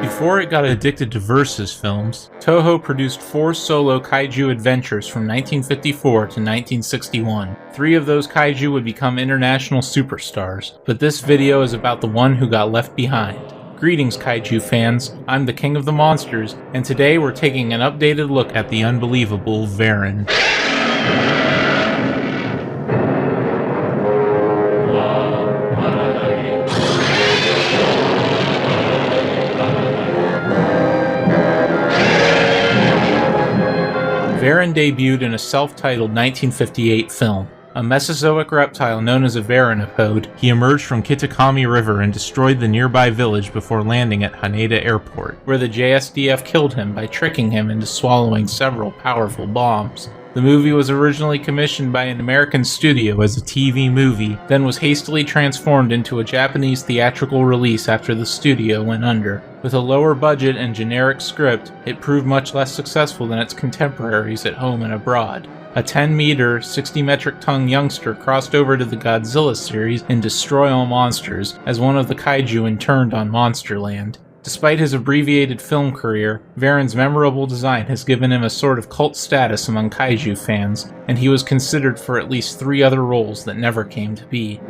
Before it got addicted to versus films, Toho produced 4 solo kaiju adventures from 1954 to 1961. 3 of those kaiju would become international superstars, but this video is about the one who got left behind. Greetings kaiju fans, I'm the King of the Monsters, and today we're taking an updated look at the unbelievable Varan. Varan debuted in a self-titled 1958 film. A Mesozoic reptile known as a varanopode, he emerged from Kitakami River and destroyed the nearby village before landing at Haneda Airport, where the JSDF killed him by tricking him into swallowing several powerful bombs. The movie was originally commissioned by an American studio as a TV movie, then was hastily transformed into a Japanese theatrical release after the studio went under. With a lower budget and generic script, it proved much less successful than its contemporaries at home and abroad. A 10-meter, 60-metric-ton youngster crossed over to the Godzilla series in Destroy All Monsters as one of the kaiju interned on Monsterland. Despite his abbreviated film career, Varan's memorable design has given him a sort of cult status among kaiju fans, and he was considered for at least 3 other roles that never came to be.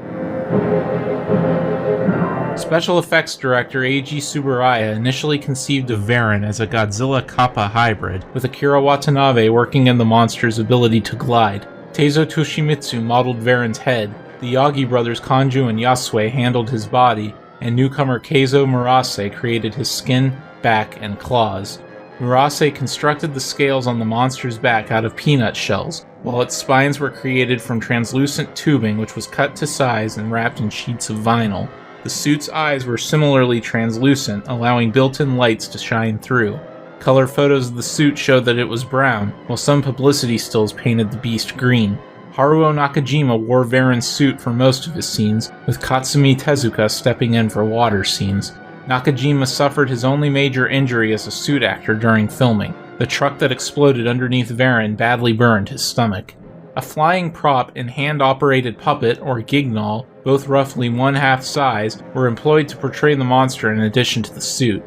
Special effects director Eiji Tsuburaya initially conceived of Varan as a Godzilla Kappa hybrid, with Akira Watanabe working in the monster's ability to glide. Teizo Toshimitsu modeled Varan's head, the Yagi brothers Kanju and Yasue handled his body, and newcomer Keizo Murase created his skin, back, and claws. Murase constructed the scales on the monster's back out of peanut shells, while its spines were created from translucent tubing which was cut to size and wrapped in sheets of vinyl. The suit's eyes were similarly translucent, allowing built-in lights to shine through. Color photos of the suit showed that it was brown, while some publicity stills painted the beast green. Haruo Nakajima wore Varan's suit for most of his scenes, with Katsumi Tezuka stepping in for water scenes. Nakajima suffered his only major injury as a suit actor during filming. The truck that exploded underneath Varan badly burned his stomach. A flying prop and hand-operated puppet, or gignol, both roughly 1/2 size, were employed to portray the monster in addition to the suit.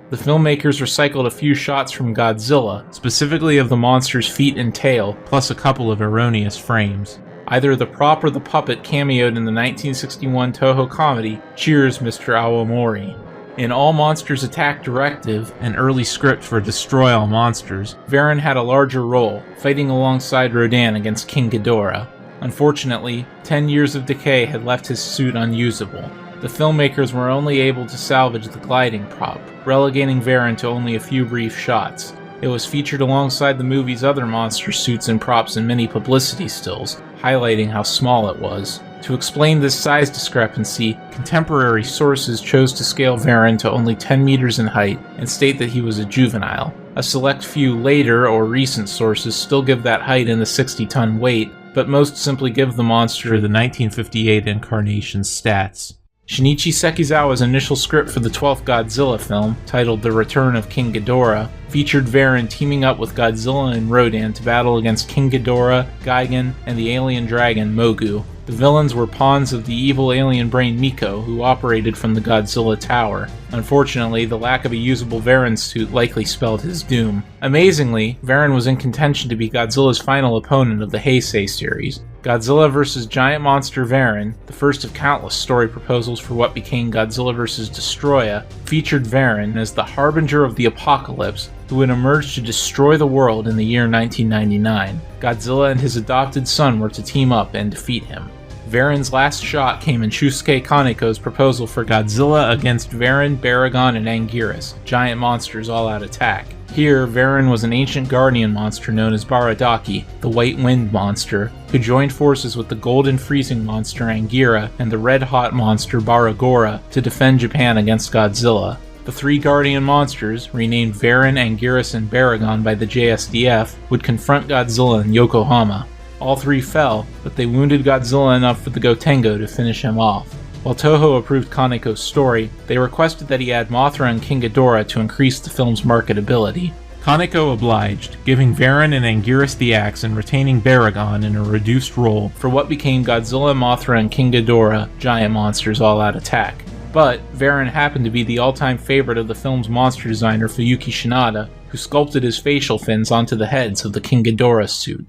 The filmmakers recycled a few shots from Godzilla, specifically of the monster's feet and tail, plus a couple of erroneous frames. Either the prop or the puppet cameoed in the 1961 Toho comedy Cheers, Mr. Awamori. In All Monsters Attack Directive, an early script for Destroy All Monsters, Varan had a larger role, fighting alongside Rodan against King Ghidorah. Unfortunately, 10 years of decay had left his suit unusable. The filmmakers were only able to salvage the gliding prop, relegating Varan to only a few brief shots. It was featured alongside the movie's other monster suits and props in many publicity stills, highlighting how small it was. To explain this size discrepancy, contemporary sources chose to scale Varan to only 10 meters in height and state that he was a juvenile. A select few later or recent sources still give that height in the 60-ton weight, but most simply give the monster the 1958 incarnation's stats. Shinichi Sekizawa's initial script for the 12th Godzilla film, titled The Return of King Ghidorah, featured Varan teaming up with Godzilla and Rodan to battle against King Ghidorah, Gigan, and the alien dragon Mogu. The villains were pawns of the evil alien brain Miko, who operated from the Godzilla Tower. Unfortunately, the lack of a usable Varan suit likely spelled his doom. Amazingly, Varan was in contention to be Godzilla's final opponent of the Heisei series. Godzilla vs. Giant Monster Varan, the first of countless story proposals for what became Godzilla vs. Destroya, featured Varan as the harbinger of the apocalypse, who would emerge to destroy the world in the year 1999. Godzilla and his adopted son were to team up and defeat him. Varan's last shot came in Shusuke Kaneko's proposal for Godzilla against Varan, Baragon, and Anguirus, giant monsters all-out attack. Here, Varan was an ancient guardian monster known as Baradaki, the White Wind monster, who joined forces with the Golden Freezing monster Anguirra and the Red-Hot monster Baragora to defend Japan against Godzilla. The 3 guardian monsters, renamed Varan, Anguirus, and Baragon by the JSDF, would confront Godzilla in Yokohama. All 3 fell, but they wounded Godzilla enough for the Gotengo to finish him off. While Toho approved Kaneko's story, they requested that he add Mothra and King Ghidorah to increase the film's marketability. Kaneko obliged, giving Varan and Anguirus the axe and retaining Baragon in a reduced role for what became Godzilla, Mothra, and King Ghidorah, Giant Monsters All-Out Attack. But Varan happened to be the all-time favorite of the film's monster designer Fuyuki Shinada, who sculpted his facial fins onto the heads of the King Ghidorah suit.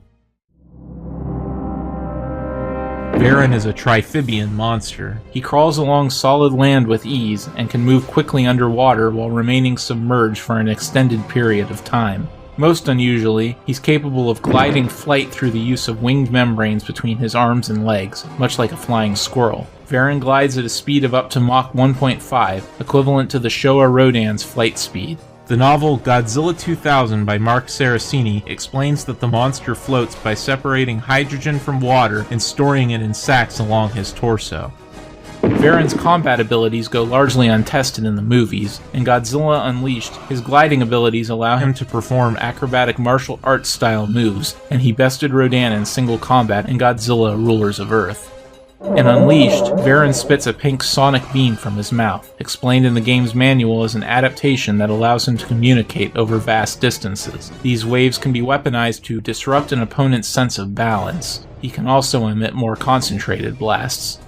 Varan is a trifibian monster. He crawls along solid land with ease and can move quickly underwater while remaining submerged for an extended period of time. Most unusually, he's capable of gliding flight through the use of winged membranes between his arms and legs, much like a flying squirrel. Varan glides at a speed of up to Mach 1.5, equivalent to the Showa Rodan's flight speed. The novel Godzilla 2000 by Mark Saraceni explains that the monster floats by separating hydrogen from water and storing it in sacs along his torso. Varan's combat abilities go largely untested in the movies. In Godzilla Unleashed, his gliding abilities allow him to perform acrobatic martial arts style moves, and he bested Rodan in single combat in Godzilla Rulers of Earth. In Unleashed, Varan spits a pink sonic beam from his mouth, explained in the game's manual as an adaptation that allows him to communicate over vast distances. These waves can be weaponized to disrupt an opponent's sense of balance. He can also emit more concentrated blasts.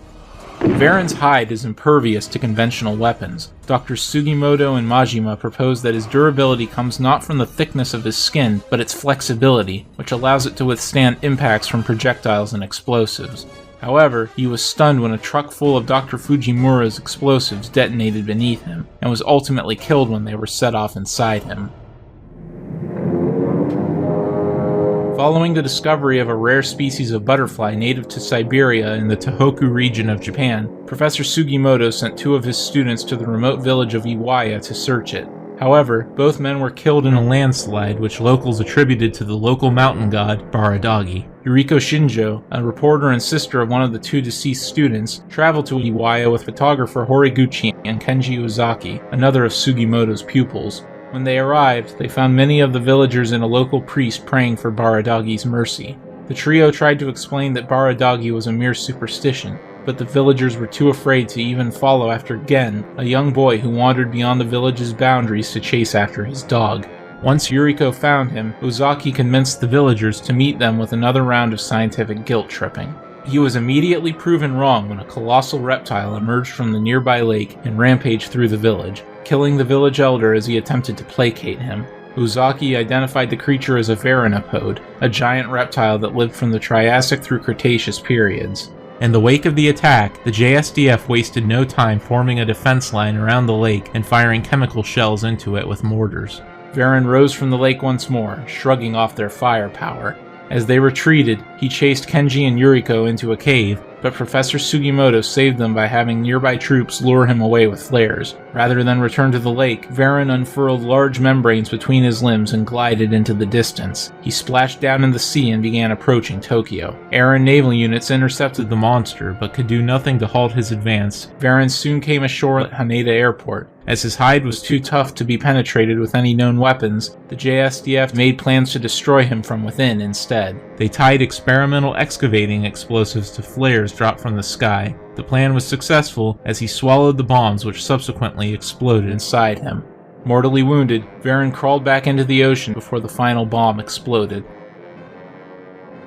Varan's hide is impervious to conventional weapons. Doctors Sugimoto and Majima propose that his durability comes not from the thickness of his skin, but its flexibility, which allows it to withstand impacts from projectiles and explosives. However, he was stunned when a truck full of Dr. Fujimura's explosives detonated beneath him, and was ultimately killed when they were set off inside him. Following the discovery of a rare species of butterfly native to Siberia in the Tohoku region of Japan, Professor Sugimoto sent 2 of his students to the remote village of Iwaya to search it. However, both men were killed in a landslide which locals attributed to the local mountain god, Baradagi. Yuriko Shinjo, a reporter and sister of one of the 2 deceased students, traveled to Iwaya with photographer Horiguchi and Kenji Ozaki, another of Sugimoto's pupils. When they arrived, they found many of the villagers and a local priest praying for Baradagi's mercy. The trio tried to explain that Baradagi was a mere superstition, but the villagers were too afraid to even follow after Gen, a young boy who wandered beyond the village's boundaries to chase after his dog. Once Yuriko found him, Ozaki convinced the villagers to meet them with another round of scientific guilt-tripping. He was immediately proven wrong when a colossal reptile emerged from the nearby lake and rampaged through the village, killing the village elder as he attempted to placate him. Ozaki identified the creature as a Varanopode, a giant reptile that lived from the Triassic through Cretaceous periods. In the wake of the attack, the JSDF wasted no time forming a defense line around the lake and firing chemical shells into it with mortars. Varan rose from the lake once more, shrugging off their firepower. As they retreated, he chased Kenji and Yuriko into a cave, but Professor Sugimoto saved them by having nearby troops lure him away with flares. Rather than return to the lake, Varan unfurled large membranes between his limbs and glided into the distance. He splashed down in the sea and began approaching Tokyo. Air and naval units intercepted the monster, but could do nothing to halt his advance. Varan soon came ashore at Haneda Airport. As his hide was too tough to be penetrated with any known weapons, the JSDF made plans to destroy him from within instead. They tied experimental excavating explosives to flares dropped from the sky. The plan was successful as he swallowed the bombs which subsequently exploded inside him. Mortally wounded, Varan crawled back into the ocean before the final bomb exploded.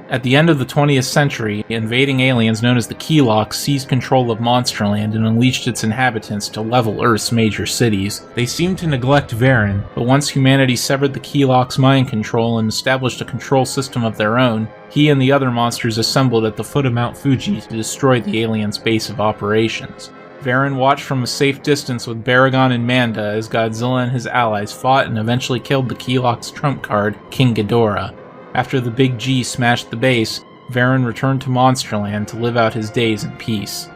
At the end of the 20th century, invading aliens known as the Keylocks seized control of Monsterland and unleashed its inhabitants to level Earth's major cities. They seemed to neglect Varan, but once humanity severed the Keylocks' mind control and established a control system of their own, he and the other monsters assembled at the foot of Mount Fuji to destroy the aliens' base of operations. Varan watched from a safe distance with Baragon and Manda as Godzilla and his allies fought and eventually killed the Keylocks' trump card, King Ghidorah. After the Big G smashed the base, Varan returned to Monsterland to live out his days in peace.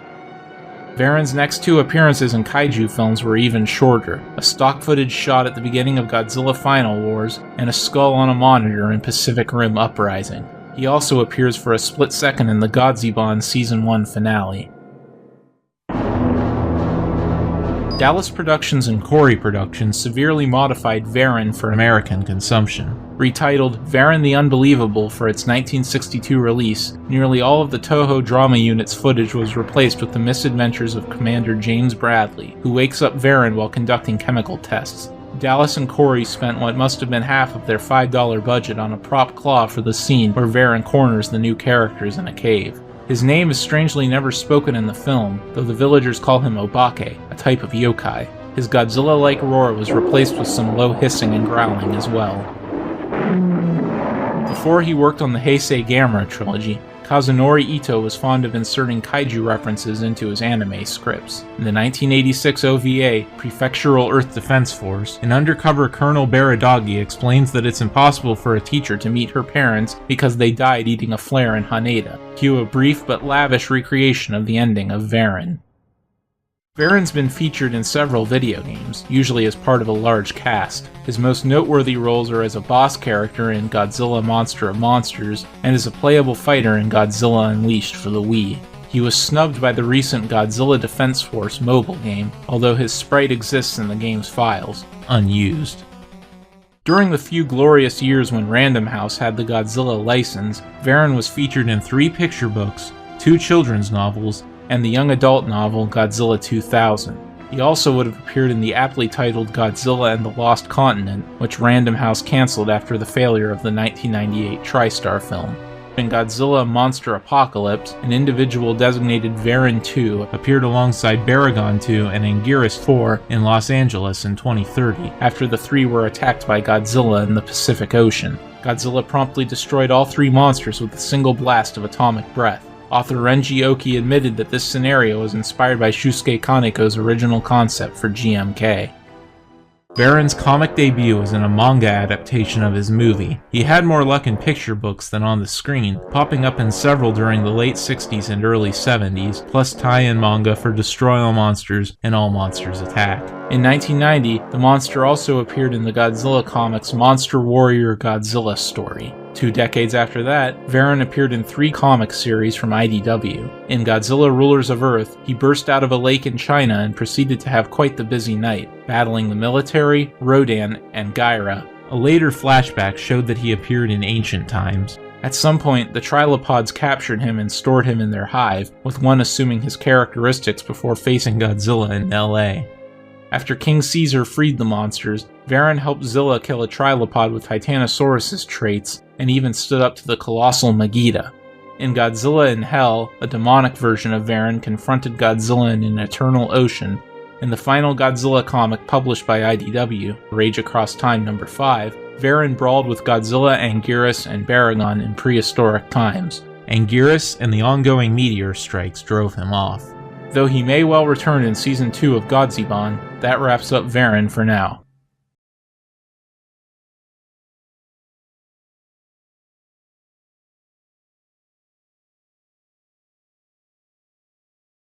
Varan's next 2 appearances in kaiju films were even shorter, a stock footage shot at the beginning of Godzilla Final Wars, and a skull on a monitor in Pacific Rim Uprising. He also appears for a split second in the Godzibon Season 1 finale. Dallas Productions and Corey Productions severely modified Varan for American consumption. Retitled Varan the Unbelievable for its 1962 release, nearly all of the Toho drama unit's footage was replaced with the misadventures of Commander James Bradley, who wakes up Varan while conducting chemical tests. Dallas and Corey spent what must have been half of their $5 budget on a prop claw for the scene where Varan corners the new characters in a cave. His name is strangely never spoken in the film, though the villagers call him Obake, a type of yokai. His Godzilla-like roar was replaced with some low hissing and growling as well. Before he worked on the Heisei Gamera trilogy, Kazunori Ito was fond of inserting kaiju references into his anime scripts. In the 1986 OVA, Prefectural Earth Defense Force, an undercover Colonel Baradagi explains that it's impossible for a teacher to meet her parents because they died eating a flare in Haneda. Cue a brief but lavish recreation of the ending of Varan. Varan's been featured in several video games, usually as part of a large cast. His most noteworthy roles are as a boss character in Godzilla Monster of Monsters, and as a playable fighter in Godzilla Unleashed for the Wii. He was snubbed by the recent Godzilla Defense Force mobile game, although his sprite exists in the game's files, unused. During the few glorious years when Random House had the Godzilla license, Varan was featured in 3 picture books, 2 children's novels, and the young adult novel Godzilla 2000. He also would have appeared in the aptly titled Godzilla and the Lost Continent, which Random House cancelled after the failure of the 1998 TriStar film. In Godzilla Monster Apocalypse, an individual designated Varan 2 appeared alongside Baragon 2 and Anguirus 4 in Los Angeles in 2030, after the 3 were attacked by Godzilla in the Pacific Ocean. Godzilla promptly destroyed all 3 monsters with a single blast of atomic breath. Author Renji Oki admitted that this scenario was inspired by Shusuke Kaneko's original concept for GMK. Varan's comic debut was in a manga adaptation of his movie. He had more luck in picture books than on the screen, popping up in several during the late 60s and early 70s, plus tie-in manga for Destroy All Monsters and All Monsters Attack. In 1990, the monster also appeared in the Godzilla comics Monster Warrior Godzilla story. 2 decades after that, Varan appeared in 3 comic series from IDW. In Godzilla Rulers of Earth, he burst out of a lake in China and proceeded to have quite the busy night, battling the military, Rodan, and Gaira. A later flashback showed that he appeared in ancient times. At some point, the Trilopods captured him and stored him in their hive, with one assuming his characteristics before facing Godzilla in LA. After King Caesar freed the monsters, Varan helped Zilla kill a Trilopod with Titanosaurus' traits, and even stood up to the colossal Megiddo. In Godzilla in Hell, a demonic version of Varan confronted Godzilla in an eternal ocean. In the final Godzilla comic published by IDW, Rage Across Time No. 5, Varan brawled with Godzilla, Anguirus, and Baragon in prehistoric times. Anguirus and the ongoing meteor strikes drove him off. Though he may well return in Season 2 of Godzibon, that wraps up Varan for now.